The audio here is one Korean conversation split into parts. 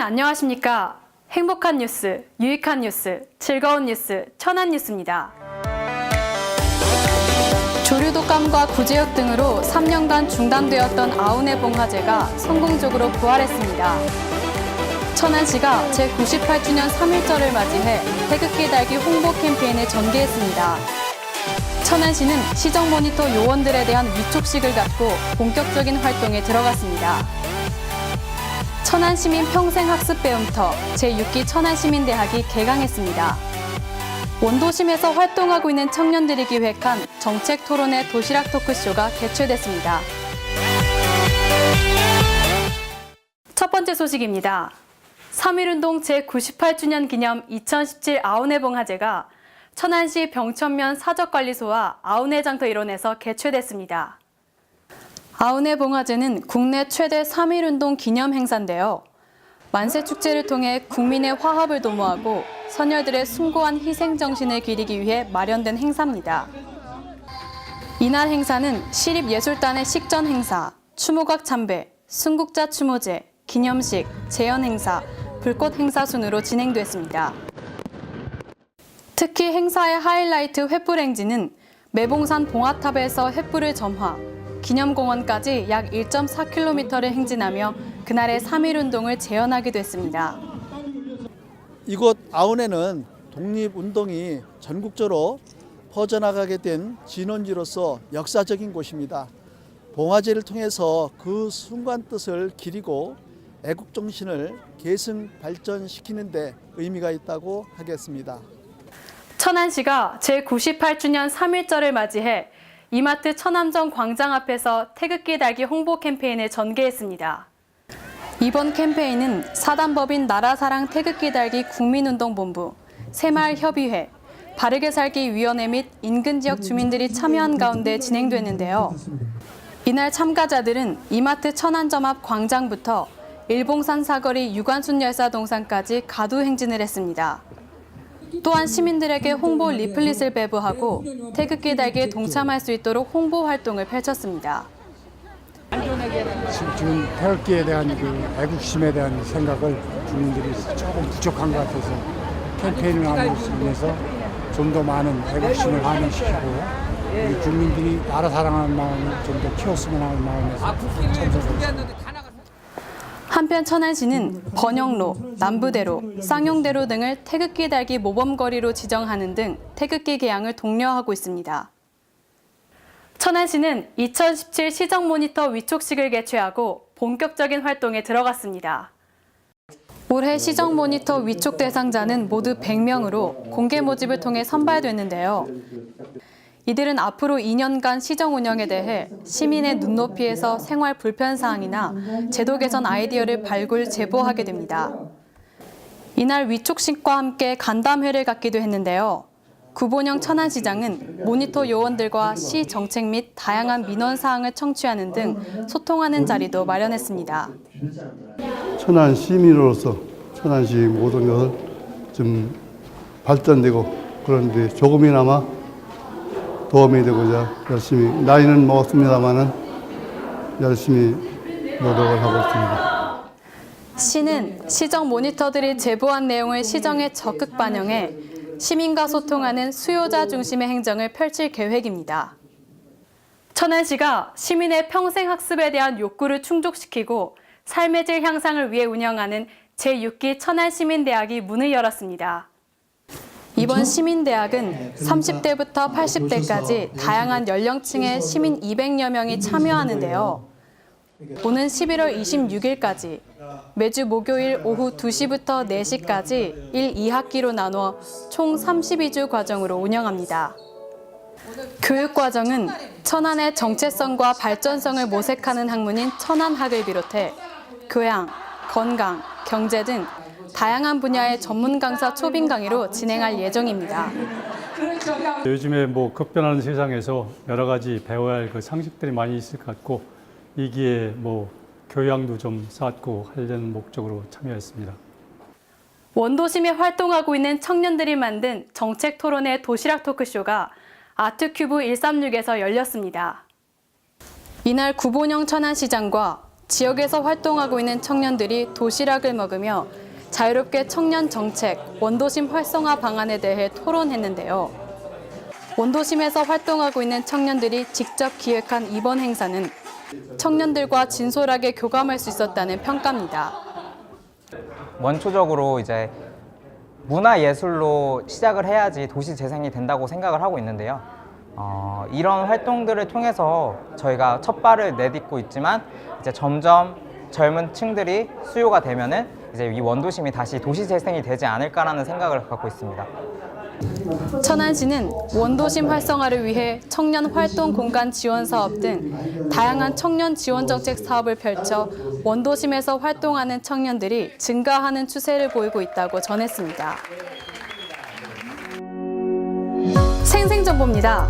안녕하십니까. 행복한 뉴스, 유익한 뉴스, 즐거운 뉴스, 천안 뉴스입니다. 조류독감과 구제역 등으로 3년간 중단되었던 아우네 봉화제가 성공적으로 부활했습니다. 천안시가 제98주년 3.1절을 맞이해 태극기 달기 홍보 캠페인을 전개했습니다. 천안시는 시정 모니터 요원들에 대한 위촉식을 갖고 본격적인 활동에 들어갔습니다. 천안시민 평생학습배움터 제6기 천안시민대학이 개강했습니다. 원도심에서 활동하고 있는 청년들이 기획한 정책 토론회 도시락 토크쇼가 개최됐습니다. 첫 번째 소식입니다. 3.1운동 제98주년 기념 2017 아우네 봉화제가 천안시 병천면 사적관리소와 아우네 장터 일원에서 개최됐습니다. 아우네 봉화제는 국내 최대 3.1운동 기념 행사인데요. 만세축제를 통해 국민의 화합을 도모하고 선열들의 숭고한 희생정신을 기리기 위해 마련된 행사입니다. 이날 행사는 시립예술단의 식전 행사, 추모각 참배, 순국자 추모제, 기념식, 재연 행사, 불꽃 행사 순으로 진행됐습니다. 특히 행사의 하이라이트 횃불 행진은 매봉산 봉화탑에서 횃불을 점화, 기념공원까지 약 1.4km를 행진하며 그날의 3.1운동을 재현하기도 했습니다. 이곳 아우네는 독립운동이 전국적으로 퍼져나가게 된 진원지로서 역사적인 곳입니다. 봉화제를 통해서 그 순간 뜻을 기리고 애국정신을 계승 발전시키는 데 의미가 있다고 하겠습니다. 천안시가 제98주년 3.1절을 맞이해 이마트 천안점 광장 앞에서 태극기 달기 홍보 캠페인을 전개했습니다. 이번 캠페인은 사단법인 나라사랑 태극기 달기 국민운동본부, 새마을협의회, 바르게 살기 위원회 및 인근 지역 주민들이 참여한 가운데 진행됐는데요. 이날 참가자들은 이마트 천안점 앞 광장부터 일봉산 사거리 유관순 열사동산까지 가두 행진을 했습니다. 또한 시민들에게 홍보 리플릿을 배부하고 태극기 달기에 동참할 수 있도록 홍보 활동을 펼쳤습니다. 지금 태극기에 대한 그 애국심에 대한 생각을 국민들이 조금 부족한 것 같아서 캠페인을 하면서 좀 더 많은 애국심을 환영시키고 우리 국민들이 나라 사랑하는 마음을 좀 더 키웠으면 하는 마음에서 참석했습니다. 한편 천안시는 번영로, 남부대로, 쌍용대로 등을 태극기 달기 모범거리로 지정하는 등 태극기 개양을 독려하고 있습니다. 천안시는 2017 시정 모니터 위촉식을 개최하고 본격적인 활동에 들어갔습니다. 올해 시정 모니터 위촉 대상자는 모두 100명으로 공개 모집을 통해 선발됐는데요. 이들은 앞으로 2년간 시정 운영에 대해 시민의 눈높이에서 생활 불편사항이나 제도 개선 아이디어를 발굴 제보하게 됩니다. 이날 위촉식과 함께 간담회를 갖기도 했는데요. 구본영 천안시장은 모니터 요원들과 시 정책 및 다양한 민원 사항을 청취하는 등 소통하는 자리도 마련했습니다. 천안 시민으로서 천안시 모든 것을 좀 발전되고 그런데 조금이나마 도움이 되고자 열심히 나이는 먹었습니다만은 열심히 노력을 하고 있습니다. 시는 시정 모니터들이 제보한 내용을 시정에 적극 반영해 시민과 소통하는 수요자 중심의 행정을 펼칠 계획입니다. 천안시가 시민의 평생학습에 대한 욕구를 충족시키고 삶의 질 향상을 위해 운영하는 제6기 천안시민대학이 문을 열었습니다. 이번 시민대학은 30대부터 80대까지 다양한 연령층의 시민 200여 명이 참여하는데요. 오는 11월 26일까지 매주 목요일 오후 2시부터 4시까지 1, 2학기로 나누어 총 32주 과정으로 운영합니다. 교육과정은 천안의 정체성과 발전성을 모색하는 학문인 천안학을 비롯해 교양, 건강, 경제 등 다양한 분야의 전문 강사 초빙 강의로 진행할 예정입니다. 요즘에 급변하는 세상에서 여러 가지 배워야 할 그 상식들이 많이 있을 것 같고 이기에 교양도 좀 쌓고 하려는 목적으로 참여했습니다. 원도심에 활동하고 있는 청년들이 만든 정책 토론회 도시락 토크쇼가 아트큐브 136에서 열렸습니다. 이날 구본영 천안시장과 지역에서 활동하고 있는 청년들이 도시락을 먹으며 자유롭게 청년 정책, 원도심 활성화 방안에 대해 토론했는데요. 원도심에서 활동하고 있는 청년들이 직접 기획한 이번 행사는 청년들과 진솔하게 교감할 수 있었다는 평가입니다. 원초적으로 이제 문화예술로 시작을 해야지 도시 재생이 된다고 생각을 하고 있는데요. 이런 활동들을 통해서 저희가 첫 발을 내딛고 있지만 이제 점점 젊은 층들이 수요가 되면은 이제 이 원도심이 다시 도시 재생이 되지 않을까라는 생각을 갖고 있습니다. 천안시는 원도심 활성화를 위해 청년 활동 공간 지원 사업 등 다양한 청년 지원 정책 사업을 펼쳐 원도심에서 활동하는 청년들이 증가하는 추세를 보이고 있다고 전했습니다. 생생정보입니다.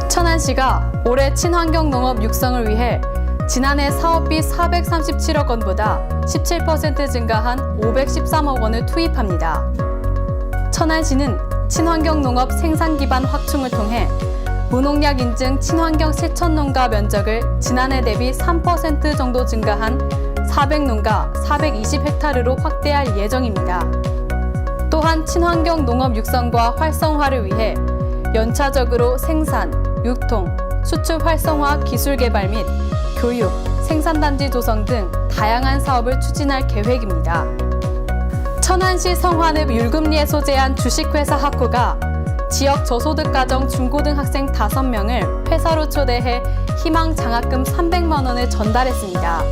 천안시가 올해 친환경 농업 육성을 위해 지난해 사업비 437억 원보다 17% 증가한 513억 원을 투입합니다. 천안시는 친환경 농업 생산 기반 확충을 통해 무농약 인증 친환경 실천 농가 면적을 지난해 대비 3% 정도 증가한 400농가 420헥타르로 확대할 예정입니다. 또한 친환경 농업 육성과 활성화를 위해 연차적으로 생산, 유통, 수출 활성화 기술 개발 및 교육, 생산단지 조성 등 다양한 사업을 추진할 계획입니다. 천안시 성환읍 율금리에 소재한 주식회사 하코가 지역 저소득 가정 중고등학생 5명을 회사로 초대해 희망 장학금 300만 원을 전달했습니다.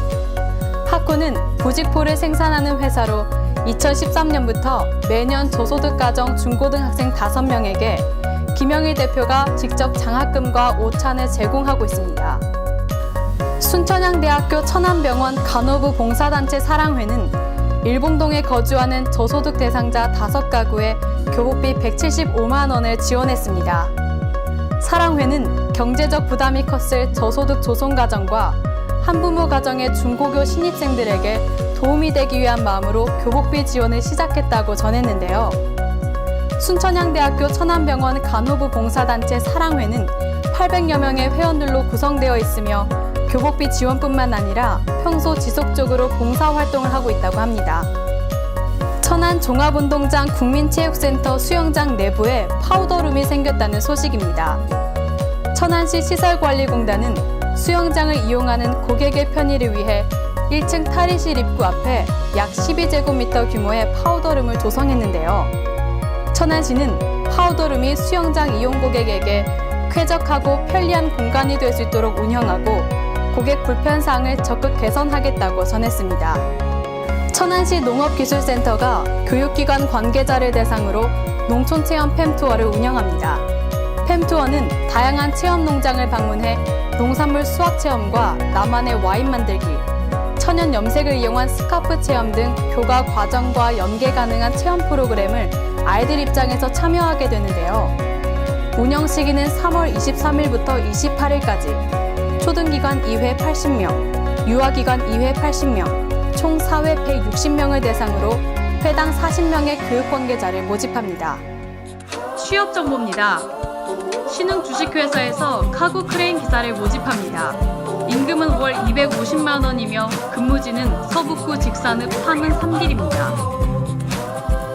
하코는 부직포를 생산하는 회사로 2013년부터 매년 저소득 가정 중고등학생 5명에게 김영일 대표가 직접 장학금과 오찬을 제공하고 있습니다. 순천향대학교 천안병원 간호부 봉사단체 사랑회는 일봉동에 거주하는 저소득 대상자 5가구에 교복비 175만 원을 지원했습니다. 사랑회는 경제적 부담이 컸을 저소득 조손가정과 한부모 가정의 중고교 신입생들에게 도움이 되기 위한 마음으로 교복비 지원을 시작했다고 전했는데요. 순천향대학교 천안병원 간호부 봉사단체 사랑회는 800여 명의 회원들로 구성되어 있으며 교복비 지원뿐만 아니라 평소 지속적으로 봉사활동을 하고 있다고 합니다. 천안 종합운동장 국민체육센터 수영장 내부에 파우더룸이 생겼다는 소식입니다. 천안시 시설관리공단은 수영장을 이용하는 고객의 편의를 위해 1층 탈의실 입구 앞에 약 12제곱미터 규모의 파우더룸을 조성했는데요. 천안시는 파우더룸이 수영장 이용 고객에게 쾌적하고 편리한 공간이 될 수 있도록 운영하고 고객 불편사항을 적극 개선하겠다고 전했습니다. 천안시 농업기술센터가 교육기관 관계자를 대상으로 농촌체험 팸투어를 운영합니다. 팸투어는 다양한 체험 농장을 방문해 농산물 수확 체험과 나만의 와인 만들기, 천연 염색을 이용한 스카프 체험 등 교과 과정과 연계 가능한 체험 프로그램을 아이들 입장에서 참여하게 되는데요. 운영 시기는 3월 23일부터 28일까지 초등기관 2회 80명, 유아기관 2회 80명, 총 4회 160명을 대상으로 회당 40명의 교육관계자를 모집합니다. 취업 정보입니다. 신흥 주식회사에서 카고 크레인 기사를 모집합니다. 임금은 월 250만 원이며 근무지는 서북구 직산읍 삼은 3길입니다.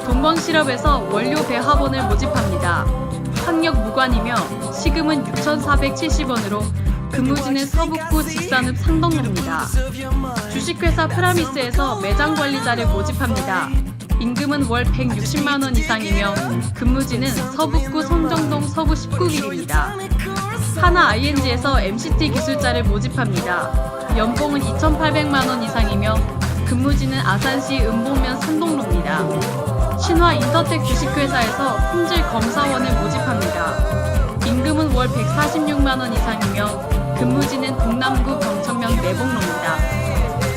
동번실업에서 원료 배합원을 모집합니다. 학력 무관이며 시급은 6,470원으로 근무지는 서북구 직산읍 상덕로입니다. 주식회사 프라미스에서 매장 관리자를 모집합니다. 임금은 월 160만 원 이상이며 근무지는 서북구 성정동 서부 19길입니다. 하나 ING에서 MCT 기술자를 모집합니다. 연봉은 2,800만 원 이상이며 근무지는 아산시 은봉면 산동로입니다. 신화 인터텍 주식회사에서 품질 검사원을 모집합니다. 임금은 월 146만 원 이상이며 근무지는 동남구 병천면 내복로입니다.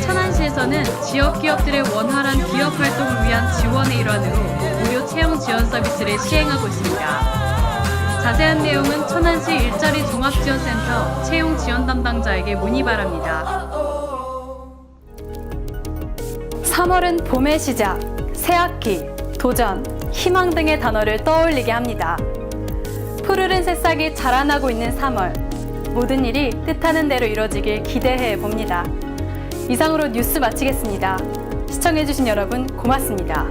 천안시에서는 지역 기업들의 원활한 기업 활동을 위한 지원의 일환으로 무료 채용 지원 서비스를 시행하고 있습니다. 자세한 내용은 천안시 일자리 종합지원센터 채용 지원 담당자에게 문의 바랍니다. 3월은 봄의 시작, 새학기, 도전, 희망 등의 단어를 떠올리게 합니다. 푸르른 새싹이 자라나고 있는 3월. 모든 일이 뜻하는 대로 이루어지길 기대해 봅니다. 이상으로 뉴스 마치겠습니다. 시청해주신 여러분 고맙습니다.